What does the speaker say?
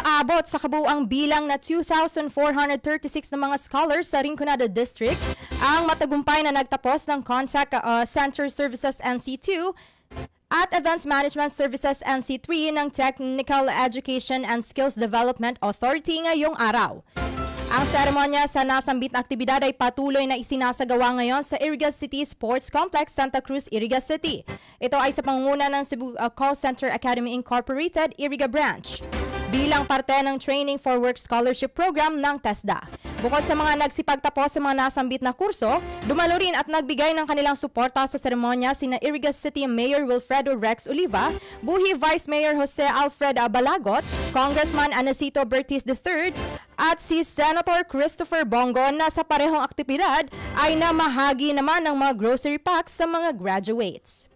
Umaabot sa kabuuang bilang na 2,436 na mga scholars sa Rinconada District ang matagumpay na nagtapos ng Contact Center Services NC2 at Events Management Services NC3 ng Technical Education and Skills Development Authority ngayong araw. Ang seremonya sa nasambit na aktibidad ay patuloy na isinasagawa ngayon sa Iriga City Sports Complex, Santa Cruz, Iriga City. Ito ay sa pangunguna ng Cebu Call Center Academy Incorporated, Iriga Branch, bilang parte ng Training for Work Scholarship Program ng TESDA. Bukod sa mga nagsipagtapos sa mga nasambit na kurso, dumalo rin at nagbigay ng kanilang suporta sa seremonya sina Iriga City Mayor Wilfredo Rex Oliva, Buhi Vice Mayor Jose Alfred Balagot, Congressman Anacito Bertiz III, at si Senator Christopher Bongo na sa parehong aktibidad ay namahagi naman ng mga grocery packs sa mga graduates.